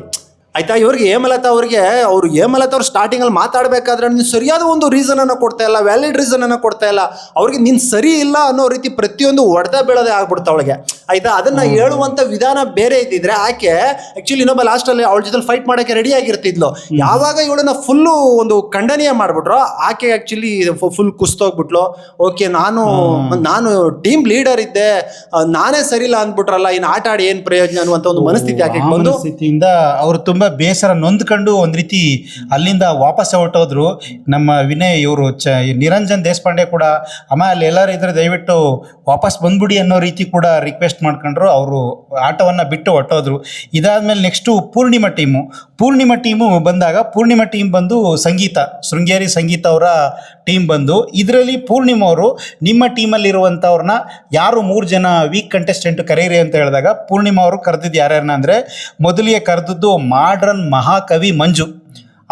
ಆಯ್ತಾ, ಇವ್ರಿಗೆ ಹೇಮಲತಾ ಅವ್ರು ಸ್ಟಾರ್ಟಿಂಗಲ್ಲಿ ಮಾತಾಡಬೇಕಾದ್ರೆ ನೀನು ಸರಿಯಾದ ಒಂದು ರೀಸನನ್ನು ಕೊಡ್ತಾ ಇಲ್ಲ, ವ್ಯಾಲಿಡ್ ರೀಸನನ್ನು ಕೊಡ್ತಾ ಇಲ್ಲ. ಅವ್ರಿಗೆ ನೀನು ಸರಿ ಇಲ್ಲ ಅನ್ನೋ ರೀತಿ ಪ್ರತಿಯೊಂದು ಹೊಡೆದ ಬೀಳೋದೇ ಆಗ್ಬಿಡ್ತಾ ಅವಳಿಗೆ. ಆಯ್ತಾ, ಅದನ್ನ ಹೇಳುವಂಥ ವಿಧಾನ ಬೇರೆ ಇದ್ದಿದ್ರೆ ಆಕೆ ಆ್ಯಕ್ಚುಲಿ ಇನ್ನೊಬ್ಬ ಲಾಸ್ಟಲ್ಲಿ ಅವಳ ಜೊತೆ ಫೈಟ್ ಮಾಡೋಕ್ಕೆ ರೆಡಿ ಆಗಿರ್ತಿದ್ಲು. ಯಾವಾಗ ಇವಳನ್ನ ಫುಲ್ಲು ಒಂದು ಖಂಡನೀಯ ಮಾಡಿಬಿಟ್ರು, ಆಕೆ ಆ್ಯಕ್ಚುಲಿ ಫುಲ್ ಕುಸ್ತೋಗ್ಬಿಟ್ಲು. ಓಕೆ ನಾನು ಟೀಮ್ ಲೀಡರ್ ಇದ್ದೆ, ನಾನೇ ಸರಿ ಇಲ್ಲ ಅಂದ್ಬಿಟ್ರಲ್ಲ, ಇನ್ನು ಆಟ ಆಡಿ ಏನು ಪ್ರಯೋಜನ ಅನ್ನುವಂಥ ಒಂದು ಮನಸ್ಥಿತಿ ಆಕೆ ಬಂದು ಸ್ಥಿತಿಯಿಂದ ಅವರು ತುಂಬ ಬೇಸರ ನೊಂದ್ಕೊಂಡು ಒಂದು ರೀತಿ ಅಲ್ಲಿಂದ ವಾಪಸ್ ಹೊರಟೋದ್ರು. ನಮ್ಮ ವಿನಯ್ ಇವರು ನಿರಂಜನ್ ದೇಶಪಾಂಡೆ ಕೂಡ ಆಮೇಲೆ ಎಲ್ಲರೂ ಇದ್ರೆ ದಯವಿಟ್ಟು ವಾಪಸ್ ಬಂದ್ಬಿಡಿ ಅನ್ನೋ ರೀತಿ ಕೂಡ ರಿಕ್ವೆಸ್ಟ್ ಮಾಡ್ಕೊಂಡ್ರು. ಅವರು ಆಟವನ್ನು ಬಿಟ್ಟು ಹೊರಟೋದ್ರು. ಇದಾದ್ಮೇಲೆ ನೆಕ್ಸ್ಟು ಪೂರ್ಣಿಮಾ ಟೀಮು ಬಂದಾಗ ಪೂರ್ಣಿಮಾ ಟೀಮ್ ಬಂದು ಶೃಂಗೇರಿ ಸಂಗೀತ ಅವರ ಟೀಮ್ ಬಂದು ಇದರಲ್ಲಿ ಪೂರ್ಣಿಮಾ ಅವರು ನಿಮ್ಮ ಟೀಮಲ್ಲಿರುವಂಥವ್ರನ್ನ ಯಾರು 3 ಜನ ವೀಕ್ ಕಂಟೆಸ್ಟೆಂಟ್ ಕರೀರಿ ಅಂತ ಹೇಳಿದಾಗ ಪೂರ್ಣಿಮಾ ಅವರು ಕರೆದಿದ್ದು ಯಾರ್ಯಾರನ್ನ ಅಂದರೆ ಮೊದಲಿಗೆ ಕರೆದದ್ದು ಮಾಡ್ರನ್ ಮಹಾಕವಿ ಮಂಜು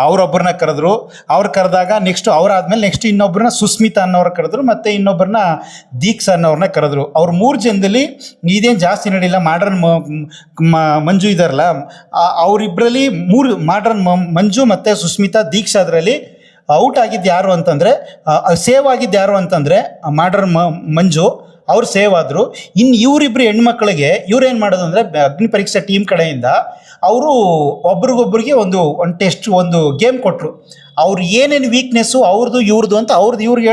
ಅವರೊಬ್ಬರನ್ನ ಕರೆದ್ರು. ಅವ್ರು ಕರೆದಾಗ ನೆಕ್ಸ್ಟ್ ಇನ್ನೊಬ್ಬರನ್ನ ಸುಸ್ಮಿತಾ ಅನ್ನೋರು ಕರೆದ್ರು, ಮತ್ತು ಇನ್ನೊಬ್ಬರನ್ನ ದೀಕ್ಷಾ ಅನ್ನೋರನ್ನ ಕರೆದ್ರು. ಅವ್ರು 3 ಜನದಲ್ಲಿ ಇದೇನು ಜಾಸ್ತಿ ನಡೀಲ್ಲ. ಮಾಡ್ರನ್ ಮಂಜು ಇದಾರಲ್ಲ ಅವರಿಬ್ಬರಲ್ಲಿ ಮಾಡ್ರನ್ ಮಂಜು ಮತ್ತು ಸುಸ್ಮಿತಾ ದೀಕ್ಷಾ ಅದರಲ್ಲಿ ಔಟ್ ಆಗಿದ್ದು ಯಾರು ಅಂತಂದರೆ ಸೇವ್ ಆಗಿದ್ದು ಯಾರು ಅಂತಂದರೆ ಮಾಡ್ರನ್ ಮಂಜು ಅವ್ರು ಸೇವ್ ಆದರು. ಇನ್ನು ಇವರಿಬ್ಬರು ಹೆಣ್ಮಕ್ಳಿಗೆ ಇವ್ರೇನು ಮಾಡೋದು ಅಂದರೆ ಅಗ್ನಿ ಪರೀಕ್ಷಾ ಟೀಮ್ ಕಡೆಯಿಂದ ಅವರು ಒಬ್ರಿಗೊಬ್ರಿಗೆ ಒಂದು ಗೇಮ್ ಕೊಟ್ಟರು. ಅವ್ರು ಏನೇನು ವೀಕ್ನೆಸ್ಸು ಇವ್ರದ್ದು ಅಂತ ಇವ್ರಿಗೆ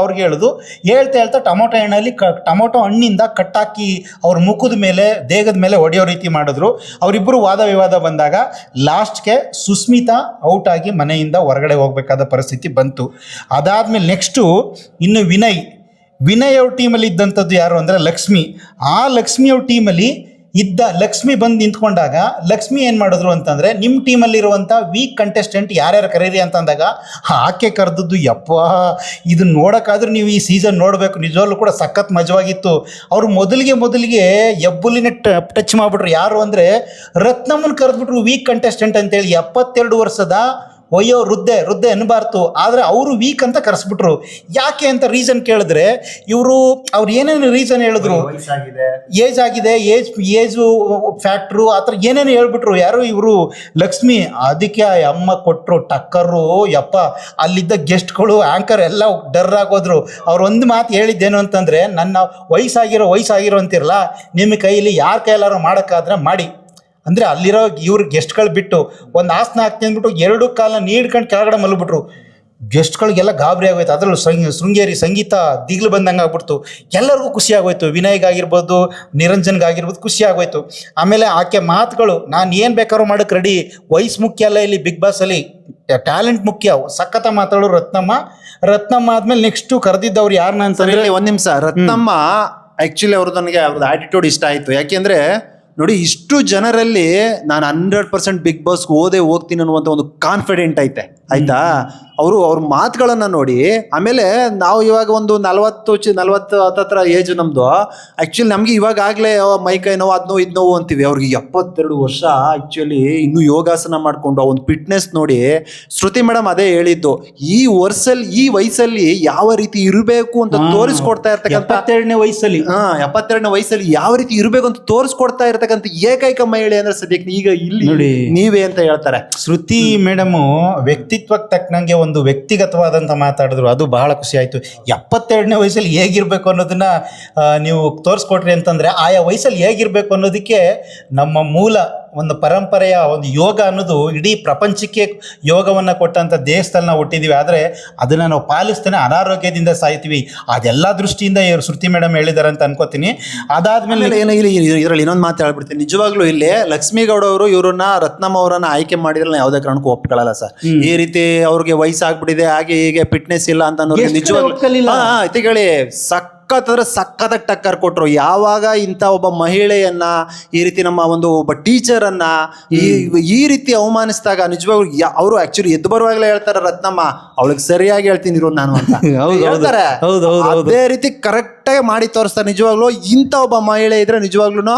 ಅವ್ರಿಗೆ ಹೇಳೋದು. ಹೇಳ್ತಾ ಟೊಮೊಟೊ ಹಣ್ಣಿಂದ ಕಟ್ಟಾಕಿ ಅವ್ರ ಮುಖದ ಮೇಲೆ ದೇಹದ ಮೇಲೆ ಹೊಡೆಯೋ ರೀತಿ ಮಾಡಿದ್ರು. ಅವರಿಬ್ಬರು ವಾದ ವಿವಾದ ಬಂದಾಗ ಲಾಸ್ಟ್ಗೆ ಸುಸ್ಮಿತಾ ಔಟ್ ಆಗಿ ಮನೆಯಿಂದ ಹೊರಗಡೆ ಹೋಗಬೇಕಾದ ಪರಿಸ್ಥಿತಿ ಬಂತು. ಅದಾದಮೇಲೆ ನೆಕ್ಸ್ಟು ಇನ್ನು ವಿನಯ್ ಅವ್ರ ಟೀಮಲ್ಲಿ ಇದ್ದಂಥದ್ದು ಯಾರು ಅಂದರೆ ಲಕ್ಷ್ಮಿ. ಆ ಲಕ್ಷ್ಮಿ ಅವ್ರ ಟೀಮಲ್ಲಿ ಲಕ್ಷ್ಮಿ ಬಂದು ನಿಂತ್ಕೊಂಡಾಗ ಲಕ್ಷ್ಮಿ ಏನು ಮಾಡಿದ್ರು ಅಂತಂದರೆ ನಿಮ್ಮ ಟೀಮಲ್ಲಿರುವಂಥ ವೀಕ್ ಕಂಟೆಸ್ಟೆಂಟ್ ಯಾರ್ಯಾರು ಕರೀರಿ ಅಂತಂದಾಗ ಆಕೆ ಕರೆದದ್ದು ಇದು ನೋಡೋಕ್ಕಾದ್ರೂ ನೀವು ಈ ಸೀಸನ್ ನೋಡಬೇಕು, ನಿಜವಾಗ್ಲೂ ಕೂಡ ಸಖತ್ ಮಜವಾಗಿತ್ತು. ಅವರು ಮೊದಲಿಗೆ ಹೆಬ್ಬುಲಿನ ಟಚ್ ಮಾಡಿಬಿಟ್ರು. ಯಾರು ಅಂದರೆ ರತ್ನಮ್ಮನ ಕರೆದ್ಬಿಟ್ರು ವೀಕ್ ಕಂಟೆಸ್ಟೆಂಟ್ ಅಂತೇಳಿ. 72 ವರ್ಷದ ವೃದ್ಧೆ ಅನ್ನಬಾರ್ದು, ಆದರೆ ಅವರು ವೀಕ್ ಅಂತ ಕರೆಸ್ಬಿಟ್ರು. ಯಾಕೆ ಅಂತ ರೀಸನ್ ಕೇಳಿದ್ರೆ ಅವ್ರು ಏನೇನು ರೀಸನ್ ಹೇಳಿದ್ರು, ಏಜ್ ಆಗಿದೆ, ಏಜು ಫ್ಯಾಕ್ಟ್ರು ಆ ಥರ ಏನೇನು ಹೇಳ್ಬಿಟ್ರು. ಯಾರು ಇವರು ಲಕ್ಷ್ಮಿ. ಅದಕ್ಕೆ ಅಮ್ಮ ಕೊಟ್ಟರು ಟಕ್ಕರು. ಅಲ್ಲಿದ್ದ ಗೆಸ್ಟ್ಗಳು ಆ್ಯಂಕರ್ ಎಲ್ಲ ಡರ್ ಆಗೋದ್ರು. ಅವ್ರು ಒಂದು ಮಾತು ಹೇಳಿದ್ದೇನು ಅಂತಂದರೆ, ನನ್ನ ವಯಸ್ಸಾಗಿರೋ ಅಂತಿರಲ್ಲ, ನಿಮ್ಮ ಕೈಯಲ್ಲಿ ಯಾರ ಕೈಯಲ್ಲಾರು ಮಾಡೋಕ್ಕಾದ್ರೆ ಮಾಡಿ ಅಂದರೆ ಅಲ್ಲಿರೋ ಇವ್ರ ಗೆಸ್ಟ್ಗಳು ಬಿಟ್ಟು ಒಂದು ಆಸನ ಹಾಕ್ತೀನಿ ಅಂದ್ಬಿಟ್ಟು 2 ಕಾಲ ನೀಡ್ಕೊಂಡು ಕೆಳಗಡೆ ಮಲಗ್ಬಿಟ್ರು. ಗೆಸ್ಟ್ಗಳಿಗೆಲ್ಲ ಗಾಬರಿ ಆಗೋಯ್ತು. ಅದರಲ್ಲೂ ಶೃಂಗೇರಿ ಸಂಗೀತ ದಿಗ್ಲು ಬಂದಂಗೆ ಆಗ್ಬಿಡ್ತು. ಎಲ್ಲರಿಗೂ ಖುಷಿ ಆಗೋಯ್ತು. ವಿನಯ್ಗಾಗಿರ್ಬೋದು, ನಿರಂಜನ್ಗಾಗಿರ್ಬೋದು ಖುಷಿ ಆಗೋಯ್ತು. ಆಮೇಲೆ ಆಕೆ ಮಾತುಗಳು, ನಾನು ಏನು ಬೇಕಾದ್ರೂ ಮಾಡೋಕ್ಕೆ ರೆಡಿ, ವಯಸ್ಸು ಮುಖ್ಯ ಅಲ್ಲ ಇಲ್ಲಿ ಬಿಗ್ ಬಾಸಲ್ಲಿ, ಟ್ಯಾಲೆಂಟ್ ಮುಖ್ಯ. ಸಖತ್ತ ಮಾತಾಡೋರು ರತ್ನಮ್ಮ ಆದಮೇಲೆ ನೆಕ್ಸ್ಟು ಕರೆದಿದ್ದವ್ರು ಯಾರನ್ನ ಅಂತಂದರೆ ಒಂದು ನಿಮಿಷ. ರತ್ನಮ್ಮ ಆ್ಯಕ್ಚುಲಿ ನನಗೆ ಅವ್ರದ್ದು ಆ್ಯಟಿಟ್ಯೂಡ್ ಇಷ್ಟ ಆಯಿತು. ಯಾಕೆಂದರೆ ನೋಡಿ ಇಷ್ಟು ಜನರಲ್ಲಿ ನಾನು 100% ಬಿಗ್ ಬಾಸ್ ಹೋಗ್ತೀನಿ ಅನ್ನುವಂಥ ಒಂದು ಕಾನ್ಫಿಡೆಂಟ್ ಐತೆ ಆಯ್ತಾ. ಅವ್ರ ಮಾತುಗಳನ್ನ ನೋಡಿ ಆಮೇಲೆ ನಾವು ಇವಾಗ ಒಂದು 40 ಹತ್ತತ್ರ ಏಜ್ ನಮ್ದು. ಆಕ್ಚುಲಿ ನಮ್ಗೆ ಇವಾಗ ಆಗ್ಲೇ ಮೈ ಕೈ ನೋವು ಅದ್ ನೋವು ಇದ್ ನೋವು ಅಂತೀವಿ. ಅವ್ರಿಗೆ 72 ವರ್ಷ ಆಕ್ಚುಲಿ ಇನ್ನೂ ಯೋಗಾಸನ ಮಾಡ್ಕೊಂಡು ಒಂದು ಫಿಟ್ನೆಸ್ ನೋಡಿ. ಶ್ರುತಿ ಮೇಡಮ್ ಅದೇ ಹೇಳಿದ್ದು, ಈ ವಯಸ್ಸಲ್ಲಿ ಯಾವ ರೀತಿ ಇರಬೇಕು ಅಂತ ತೋರಿಸ್ಕೊಡ್ತಾ ಇರ್ತಕ್ಕಂಥ 72ನೇ ವಯಸ್ಸಲ್ಲಿ 72ನೇ ವಯಸ್ಸಲ್ಲಿ ಯಾವ ರೀತಿ ಇರಬೇಕು ಅಂತ ತೋರಿಸ್ಕೊಡ್ತಾ ಇರ್ತಕ್ಕಂಥ ಏಕೈಕ ಮಹಿಳೆ ಅಂದ್ರೆ ಸದ್ಯಕ್ಕೆ ಈಗ ಇಲ್ಲಿ ನೋಡಿ ನೀವೇ ಅಂತ ಹೇಳ್ತಾರೆ. ಶ್ರುತಿ ಮೇಡಮ್ ವ್ಯಕ್ತಿತ್ವಕ್ಕೆ ತಕ್ಕನಂಗೆ ಒಂದು ವ್ಯಕ್ತಿಗತವಾದಂತ ಮಾತಾಡಿದ್ರು, ಅದು ಬಹಳ ಖುಷಿ ಆಯ್ತು. 72ನೇ ವಯಸ್ಸಲ್ಲಿ ಹೇಗಿರ್ಬೇಕು ಅನ್ನೋದನ್ನ ನೀವು ತೋರಿಸ್ಕೊಟ್ರಿ ಅಂತಂದ್ರೆ ಆಯಾ ವಯಸ್ಸಲ್ಲಿ ಹೇಗಿರ್ಬೇಕು ಅನ್ನೋದಕ್ಕೆ ನಮ್ಮ ಮೂಲ ಒಂದು ಪರಂಪರೆಯ ಒಂದು ಯೋಗ ಅನ್ನೋದು ಇಡೀ ಪ್ರಪಂಚಕ್ಕೆ ಯೋಗವನ್ನು ಕೊಟ್ಟಂಥ ದೇಶದಲ್ಲಿ ನಾವು ಹುಟ್ಟಿದ್ದೀವಿ. ಆದರೆ ಅದನ್ನು ನಾವು ಪಾಲಿಸ್ತಾನೆ ಅನಾರೋಗ್ಯದಿಂದ ಸಾಯ್ತೀವಿ. ಅದೆಲ್ಲ ದೃಷ್ಟಿಯಿಂದ ಇವರು ಶ್ರುತಿ ಮೇಡಮ್ ಹೇಳಿದ್ದಾರೆ ಅಂತ ಅನ್ಕೋತೀನಿ. ಅದಾದ್ಮೇಲೆ ಇದರಲ್ಲಿ ಇನ್ನೊಂದು ಮಾತು ಹೇಳ್ಬಿಡ್ತೀನಿ. ನಿಜವಾಗ್ಲೂ ಇಲ್ಲಿ ಲಕ್ಷ್ಮೀಗೌಡ ಅವರು ಇವ್ರನ್ನ ರತ್ನಮ್ಮ ಅವರನ್ನ ಆಯ್ಕೆ ಮಾಡಿದ್ರೆ ಯಾವುದೇ ಕಾರಣಕ್ಕೂ ಒಪ್ಕೊಳ್ಳಲ್ಲ ಸರ್. ಈ ರೀತಿ ಅವ್ರಿಗೆ ವಯಸ್ಸಾಗ್ಬಿಟ್ಟಿದೆ ಹಾಗೆ ಹೀಗೆ ಫಿಟ್ನೆಸ್ ಇಲ್ಲ ಅಂತ ಅನ್ನೋದು ನಿಜವಾಗ್ಲೂ ಹೇಳಿ ಸಖತ್ತಾಗಿ ಟಕ್ಕರ್ ಕೊಟ್ರು. ಯಾವಾಗ ಇಂಥ ಒಬ್ಬ ಮಹಿಳೆಯನ್ನ ಈ ರೀತಿ ನಮ್ಮ ಒಬ್ಬ ಟೀಚರನ್ನ ಈ ರೀತಿ ಅವಮಾನಿಸಿದಾಗ ನಿಜವಾಗ್ಲೂ ಅವರು ಆಕ್ಚುಲಿ ಎದ್ದು ಬರುವಾಗಲೇ ಹೇಳ್ತಾರೆ ರತ್ನಮ್ಮ, ಅವಳಿಗೆ ಸರಿಯಾಗಿ ಹೇಳ್ತೀನಿ ಇರೋ ನಾನು ಅಂತ ಹೇಳ್ತಾರೆ. ಅದೇ ರೀತಿ ಕರೆಕ್ಟಾಗಿ ಮಾಡಿ ತೋರಿಸ್ತಾರೆ. ನಿಜವಾಗ್ಲೂ ಇಂಥ ಒಬ್ಬ ಮಹಿಳೆ ಇದ್ರೆ ನಿಜವಾಗ್ಲೂ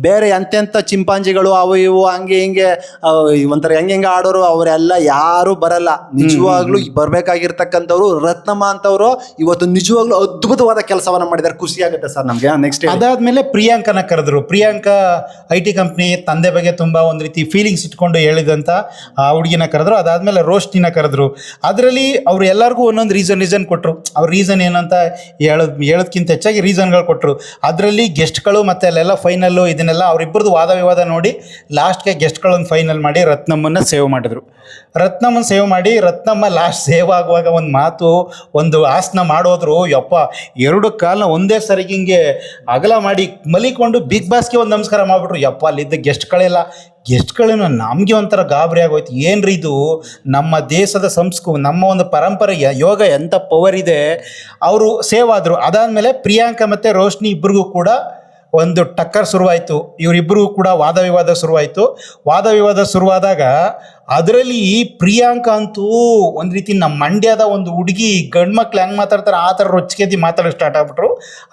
ಬೇರೆ ಎಂತೆಂಥ ಚಿಂಪಾಂಜಿಗಳು ಅವು ಇವು ಹಂಗೆ ಹಿಂಗೆ ಒಂಥರ ಹೆಂಗೆ ಆಡೋರು ಅವರೆಲ್ಲ ಯಾರು ಬರಲ್ಲ. ನಿಜವಾಗ್ಲೂ ಬರ್ಬೇಕಾಗಿರ್ತಕ್ಕಂಥವ್ರು ರತ್ನಮ್ಮ ಅಂತವ್ರು ಇವತ್ತು ನಿಜವಾಗ್ಲೂ ಅದ್ಭುತವಾದ ಕೆಲಸವನ್ನ ಮಾಡಿದ್ದಾರೆ. ಖುಷಿ ಆಗುತ್ತೆ ಸರ್ ನಮ್ಗೆ. ನೆಕ್ಸ್ಟ್ ಅದಾದ್ಮೇಲೆ ಪ್ರಿಯಾಂಕನ ಕರೆದ್ರು. ಪ್ರಿಯಾಂಕಾ IT ಕಂಪ್ನಿ ತಂದೆ ಬಗ್ಗೆ ತುಂಬಾ ಒಂದು ರೀತಿ ಫೀಲಿಂಗ್ಸ್ ಇಟ್ಕೊಂಡು ಹೇಳಿದಂತ ಆ ಹುಡುಗಿನ ಕರೆದ್ರು. ಅದಾದ್ಮೇಲೆ ರೋಶ್ನಿನ ಕರೆದ್ರು. ಅದರಲ್ಲಿ ಅವ್ರು ಎಲ್ಲರಿಗೂ ಒಂದೊಂದು ರೀಸನ್ ಕೊಟ್ಟರು. ಅವ್ರ ರೀಸನ್ ಏನಂತ ಹೇಳೋದಕ್ಕಿಂತ ಹೆಚ್ಚಾಗಿ ರೀಸನ್ಗಳು ಕೊಟ್ಟರು. ಅದರಲ್ಲಿ ಗೆಸ್ಟ್ಗಳು ಮತ್ತೆ ಅಲ್ಲೆಲ್ಲ ಫೈನಲ್ಲು ಇದನ್ನೆಲ್ಲ ಅವರಿಬ್ಬರದು ವಾದ ವಿವಾದ ನೋಡಿ ಲಾಸ್ಟ್ಗೆ ಗೆಸ್ಟ್ಗಳೊಂದು ಫೈನಲ್ ಮಾಡಿ ರತ್ನಮ್ಮನ್ನ ಸೇವ್ ಮಾಡಿದ್ರು. ರತ್ನಮ್ಮನ ಸೇವ್ ಮಾಡಿ ರತ್ನಮ್ಮ ಲಾಸ್ಟ್ ಸೇವ್ ಆಗುವಾಗ ಒಂದು ಮಾತು ಒಂದು ಆಸನ ಮಾಡೋದ್ರು. ಯಪ್ಪ 2 ಕಾಲನ ಒಂದೇ ಸರಿಗೆ ಹಿಂಗೆ ಅಗಲ ಮಾಡಿ ಮಲಿಕೊಂಡು ಬಿಗ್ ಬಾಸ್ಗೆ ಒಂದು ನಮಸ್ಕಾರ ಮಾಡಿಬಿಟ್ರು. ಯಪ್ಪ ಅಲ್ಲಿದ್ದ ಗೆಸ್ಟ್ಗಳೇನು ನಮಗೆ ಒಂಥರ ಗಾಬರಿ ಆಗೋಯ್ತು. ಏನ್ರಿ ಇದು ನಮ್ಮ ದೇಶದ ನಮ್ಮ ಒಂದು ಪರಂಪರೆಯ ಯೋಗ ಎಂಥ ಪವರ್ ಇದೆ. ಅವರು ಸೇವ್ ಆದರು. ಅದಾದಮೇಲೆ ಪ್ರಿಯಾಂಕಾ ಮತ್ತು ರೋಶ್ನಿ ಇಬ್ಬರಿಗೂ ಕೂಡ ಒಂದು ಟಕ್ಕರ್ ಶುರುವಾಯಿತು. ಇವರಿಬ್ಬರಿಗೂ ಕೂಡ ವಾದ ವಿವಾದ ಶುರುವಾದಾಗ ಅದರಲ್ಲಿ ಪ್ರಿಯಾಂಕಾ ಅಂತೂ ಒಂದು ರೀತಿ ನಮ್ಮ ಮಂಡ್ಯದ ಒಂದು ಹುಡುಗಿ ಗಂಡು ಮಕ್ಳು ಹೆಂಗೆ ಮಾತಾಡ್ತಾರೆ ಆ ಥರ ರೊಚ್ಚಿಗೆದ್ದು ಮಾತಾಡೋಕ್ಕೆ ಸ್ಟಾರ್ಟ್ ಆಗ್ಬಿಟ್ರು.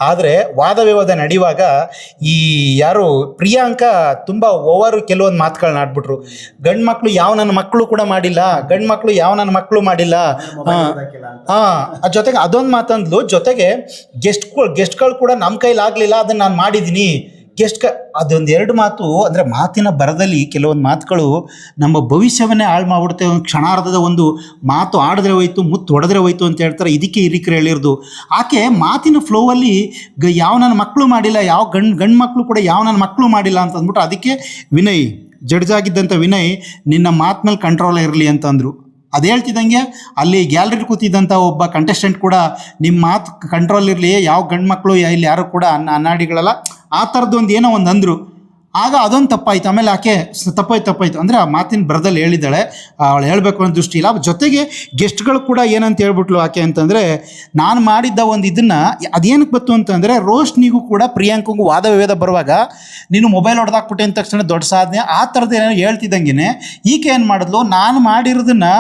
ಆದರೆ ವಾದ ವಿವಾದ ನಡೆಯುವಾಗ ಈ ಯಾರು ಪ್ರಿಯಾಂಕಾ ತುಂಬ ಓವರು ಕೆಲವೊಂದು ಮಾತುಗಳನ್ನ ಆಡ್ಬಿಟ್ರು. ಗಂಡು ಮಕ್ಕಳು ಯಾವ ನನ್ನ ಮಕ್ಕಳು ಕೂಡ ಮಾಡಿಲ್ಲ, ಜೊತೆಗೆ ಅದೊಂದು ಮಾತಂದ್ಲು. ಜೊತೆಗೆ ಗೆಸ್ಟ್ಗಳು ಕೂಡ ನಮ್ಮ ಕೈಲಾಗಲಿಲ್ಲ, ಅದನ್ನು ನಾನು ಮಾಡಿದ್ದೀನಿ. ಅದೊಂದು 2 ಮಾತು ಅಂದರೆ ಮಾತಿನ ಬರದಲ್ಲಿ ಕೆಲವೊಂದು ಮಾತುಗಳು ನಮ್ಮ ಭವಿಷ್ಯವನ್ನೇ ಹಾಳು ಮಾಡ್ಬಿಡುತ್ತೆ. ಒಂದು ಕ್ಷಣಾರ್ಧದ ಒಂದು ಮಾತು ಆಡಿದ್ರೆ ಹೋಯ್ತು, ಮುತ್ತು ಹೊಡೆದ್ರೆ ಹೋಯ್ತು ಅಂತ ಹೇಳ್ತಾರೆ. ಇದಕ್ಕೆ ಹಿರಿಕರು ಹೇಳಿರೋದು. ಆಕೆ ಮಾತಿನ ಫ್ಲೋವಲ್ಲಿ ಯಾವ ನನ್ನ ಮಕ್ಕಳು ಮಾಡಿಲ್ಲ, ಯಾವ ಗಂಡು ಮಕ್ಕಳು ಕೂಡ ಯಾವ ನನ್ನ ಮಕ್ಕಳು ಮಾಡಿಲ್ಲ ಅಂತ ಅಂದ್ಬಿಟ್ಟು ಅದಕ್ಕೆ ವಿನಯ್ ಜಡ್ಜ್ ಆಗಿದ್ದಂಥ ವಿನಯ್ ನಿನ್ನ ಮಾತು ಮೇಲೆ ಕಂಟ್ರೋಲ್ ಇರಲಿ ಅಂತಂದರು. ಅದು ಹೇಳ್ತಿದ್ದಂಗೆ ಅಲ್ಲಿ ಗ್ಯಾಲರಿ ಕೂತಿದ್ದಂಥ ಒಬ್ಬ ಕಂಟೆಸ್ಟೆಂಟ್ ಕೂಡ ನಿಮ್ಮ ಮಾತು ಕಂಟ್ರೋಲ್ ಇರಲಿ, ಯಾವ ಗಂಡು ಮಕ್ಕಳು ಇಲ್ಲಿ ಯಾರು ಕೂಡ ಅನ್ನಾಡಿಗಳಲ್ಲ ಆ ಥರದ್ದು ಒಂದು ಏನೋ ಒಂದು ಅಂದರು. ಆಗ ಅದೊಂದು ತಪ್ಪಾಯಿತು. ಆಮೇಲೆ ಆಕೆ ತಪ್ಪಾಯ್ತು ಅಂದರೆ ಆ ಮಾತಿನ ಬರದಲ್ಲಿ ಹೇಳಿದ್ದಾಳೆ, ಅವಳು ಹೇಳಬೇಕು ಅನ್ನೋ ದೃಷ್ಟಿ ಇಲ್ಲ. ಜೊತೆಗೆ ಗೆಸ್ಟ್ಗಳು ಕೂಡ ಏನಂತ ಹೇಳ್ಬಿಟ್ಲು ಆಕೆ ಅಂತಂದರೆ, ನಾನು ಮಾಡಿದ್ದ ಒಂದು ಇದನ್ನು ಅದೇನಕ್ಕೆ ಬಂತು ಅಂತಂದರೆ ರೋಶ್ನಿಗೂ ಕೂಡ ಪ್ರಿಯಾಂಕಂಗೂ ವಾದ ವಿವಾದ ಬರುವಾಗ ನೀನು ಮೊಬೈಲ್ ಹೊಡೆದಾಕ್ಬಿಟ್ಟೆ ಅಂದ ತಕ್ಷಣ ದೊಡ್ಡ ಸಾಧನೆ ಆ ಥರದ್ದು ಏನೋ ಹೇಳ್ತಿದ್ದಂಗೆ ಈಕೆ ಏನು ಮಾಡಿದ್ಲು, ನಾನು ಮಾಡಿರೋದನ್ನು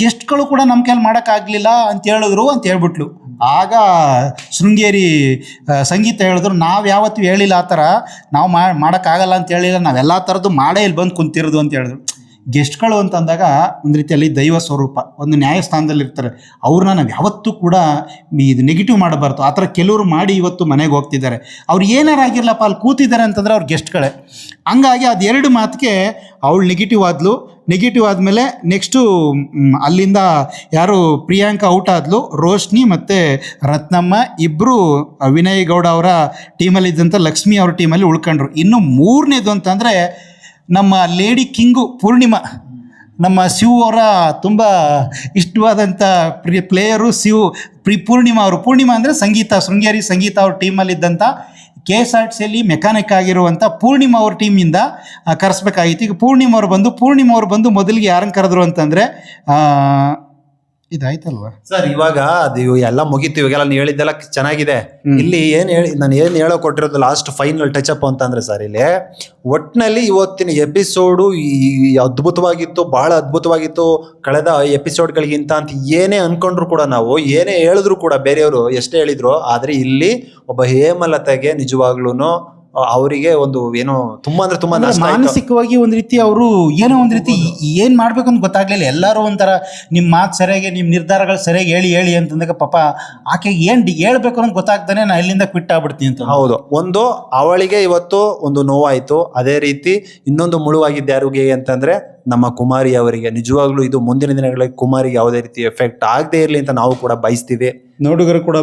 ಗೆಸ್ಟ್ಗಳು ಕೂಡ ನಮ್ಮ ಕೈಲಿ ಮಾಡೋಕ್ಕಾಗಲಿಲ್ಲ ಅಂತ ಹೇಳಿದ್ರು ಅಂತ ಹೇಳ್ಬಿಟ್ಲು. ಆಗ ಶೃಂಗೇರಿ ಸಂಗೀತ ಹೇಳಿದ್ರು, ನಾವು ಯಾವತ್ತೂ ಹೇಳಿಲ್ಲ ಆ ಥರ, ನಾವು ಮಾಡೋಕ್ಕಾಗಲ್ಲ ಅಂತ ಹೇಳಿಲ್ಲ, ನಾವೆಲ್ಲ ಥರದ್ದು ಮಾಡೇ ಇಲ್ಲಿ ಬಂದು ಕುಂತಿರೋದು ಅಂತ ಹೇಳಿದ್ರು. ಗೆಸ್ಟ್ಗಳು ಅಂತಂದಾಗ ಒಂದು ರೀತಿಯಲ್ಲಿ ದೈವ ಸ್ವರೂಪ, ಒಂದು ನ್ಯಾಯಸ್ಥಾನದಲ್ಲಿ ಇರ್ತಾರೆ. ಅವ್ರನ್ನ ನಾವು ಯಾವತ್ತೂ ಕೂಡ ಇದು ನೆಗೆಟಿವ್ ಮಾಡಬಾರ್ದು. ಆ ಥರ ಕೆಲವರು ಮಾಡಿ ಇವತ್ತು ಮನೆಗೆ ಹೋಗ್ತಿದ್ದಾರೆ. ಅವ್ರು ಏನಾರಾಗಿರ್ಲಪ್ಪ ಅಲ್ಲಿ ಕೂತಿದ್ದಾರೆ ಅಂತಂದರೆ ಅವ್ರ ಗೆಸ್ಟ್ಗಳೇ. ಹಂಗಾಗಿ ಅದು 2 ಮಾತಿಗೆ ಅವಳು ನೆಗೆಟಿವ್ ಆದಮೇಲೆ ನೆಕ್ಸ್ಟು ಅಲ್ಲಿಂದ ಯಾರು ಪ್ರಿಯಾಂಕಾ ಔಟ್ ಆದಲು, ರೋಶ್ನಿ ಮತ್ತು ರತ್ನಮ್ಮ ಇಬ್ಬರು ವಿನಯ್ ಗೌಡ ಅವರ ಟೀಮಲ್ಲಿ ಇದ್ದಂಥ ಲಕ್ಷ್ಮಿ ಅವ್ರ ಟೀಮಲ್ಲಿ ಉಳ್ಕೊಂಡ್ರು. ಇನ್ನು 3ನೇದು ಅಂತಂದರೆ ನಮ್ಮ ಲೇಡಿ ಕಿಂಗು ಪೂರ್ಣಿಮಾ, ನಮ್ಮ ಶಿವ್ ಅವರ ತುಂಬ ಇಷ್ಟವಾದಂಥ ಪ್ಲೇಯರು ಪೂರ್ಣಿಮಾ ಅವರು. ಪೂರ್ಣಿಮಾ ಅಂದರೆ ಶೃಂಗೇರಿ ಸಂಗೀತ ಅವ್ರ ಟೀಮಲ್ಲಿದ್ದಂಥ KSRTCಯಲ್ಲಿ ಮೆಕ್ಯಾನಿಕ್ ಆಗಿರುವಂಥ ಪೂರ್ಣಿಮಾ ಅವ್ರ ಟೀಮಿಂದ ಕರೆಸ್ಬೇಕಾಗಿತ್ತು. ಈಗ ಪೂರ್ಣಿಮಾ ಅವ್ರು ಬಂದು ಮೊದಲಿಗೆ ಯಾರನ್ನು ಕರೆದ್ರು ಅಂತಂದರೆ ಇದಾಯ್ತಲ್ವಾ? ಸರ್ ಇವಾಗ ಅದು ಎಲ್ಲ ಮುಗೀತು, ಇವಾಗೆಲ್ಲ ನೀವು ಹೇಳಿದ್ದೆಲ್ಲ ಚೆನ್ನಾಗಿದೆ. ಇಲ್ಲಿ ನಾನು ಏನ್ ಹೇಳೋ ಕೊಟ್ಟಿರೋದು ಲಾಸ್ಟ್ ಫೈನಲ್ ಟಚ್ ಅಪ್ ಅಂತಂದ್ರೆ ಸರ್, ಇಲ್ಲಿ ಒಟ್ಟಿನಲ್ಲಿ ಇವತ್ತಿನ ಎಪಿಸೋಡು ಅದ್ಭುತವಾಗಿತ್ತು, ಬಹಳ ಅದ್ಭುತವಾಗಿತ್ತು ಕಳೆದ ಎಪಿಸೋಡ್ಗಳಿಗಿಂತ ಅಂತ ಏನೇ ಅನ್ಕೊಂಡ್ರು ಕೂಡ, ನಾವು ಏನೇ ಹೇಳಿದ್ರು ಕೂಡ, ಬೇರೆಯವರು ಎಷ್ಟೇ ಹೇಳಿದ್ರು, ಆದ್ರೆ ಇಲ್ಲಿ ಒಬ್ಬ ಹೇಮಲತೆಗೆ ನಿಜವಾಗ್ಲೂ ಅವರಿಗೆ ಒಂದು ಏನೋ ತುಂಬಾ ಅಂದ್ರೆ ತುಂಬಾ ನಷ್ಟ ಆಯ್ತು. ಮಾನಸಿಕವಾಗಿ ಒಂದ್ ರೀತಿ ಅವರು ಏನೋ ಒಂದ್ ರೀತಿ ಏನ್ ಮಾಡ್ಬೇಕು ಅಂತ ಗೊತ್ತಾಗ್ಲಿಲ್ಲ. ಎಲ್ಲರೂ ಒಂಥರ ನಿಮ್ ಮಾತು ಸರಿಯಾಗಿ, ನಿಮ್ ನಿರ್ಧಾರಗಳು ಸರಿಯಾಗಿ ಹೇಳಿ ಅಂತಂದಾಗ ಪಾಪ ಆಕೆಗೆ ಏನ್ ಹೇಳ್ಬೇಕು ಅಂತ ಗೊತ್ತಾಗ್ತಾನೆ ನಾ ಇಲ್ಲಿಂದ ಕ್ವಿಟ್ ಆಗ್ಬಿಡ್ತೀನಿ ಅಂತ. ಹೌದು, ಒಂದು ಅವಳಿಗೆ ಇವತ್ತು ಒಂದು ನೋವಾಯ್ತು, ಅದೇ ರೀತಿ ಇನ್ನೊಂದು ಮುಳುವಾಗಿದ್ದ ಯಾರಿಗೆ ಅಂತಂದ್ರೆ ನಮ್ಮ ಕುಮಾರಿ ಅವರಿಗೆ. ನಿಜವಾಗ್ಲೂ ಇದು ಮುಂದಿನ ದಿನಗಳಲ್ಲಿ ಕುಮಾರಿಗೆ ಯಾವುದೇ ರೀತಿ ಎಫೆಕ್ಟ್ ಆಗದೆ ಇರಲಿ ಅಂತ ನಾವು ಕೂಡ ಬಯಸ್ತೀವಿ. ನೋಡುಗರು ಕೂಡ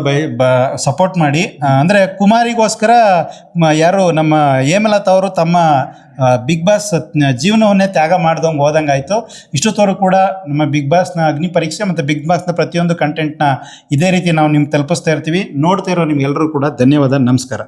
ಸಪೋರ್ಟ್ ಮಾಡಿ. ಅಂದರೆ ಕುಮಾರಿಗೋಸ್ಕರ ಯಾರು ನಮ್ಮ ಹೇಮಲತಾ ಅವರು ತಮ್ಮ ಬಿಗ್ ಬಾಸ್ ಜೀವನವನ್ನೇ ತ್ಯಾಗ ಮಾಡ್ದಂಗೆ ಹೋದಂಗಾಯಿತು. ಇಷ್ಟೊತ್ತವರು ಕೂಡ ನಮ್ಮ ಬಿಗ್ ಬಾಸ್ನ ಅಗ್ನಿ ಪರೀಕ್ಷೆ ಮತ್ತು ಬಿಗ್ ಬಾಸ್ನ ಪ್ರತಿಯೊಂದು ಕಂಟೆಂಟ್ನ ಇದೇ ರೀತಿ ನಾವು ನಿಮ್ಗೆ ತಲುಪಿಸ್ತಾ ಇರ್ತೀವಿ. ನೋಡ್ತಾ ಇರೋ ನಿಮ್ಗೆಲ್ಲರೂ ಕೂಡ ಧನ್ಯವಾದ. ನಮಸ್ಕಾರ.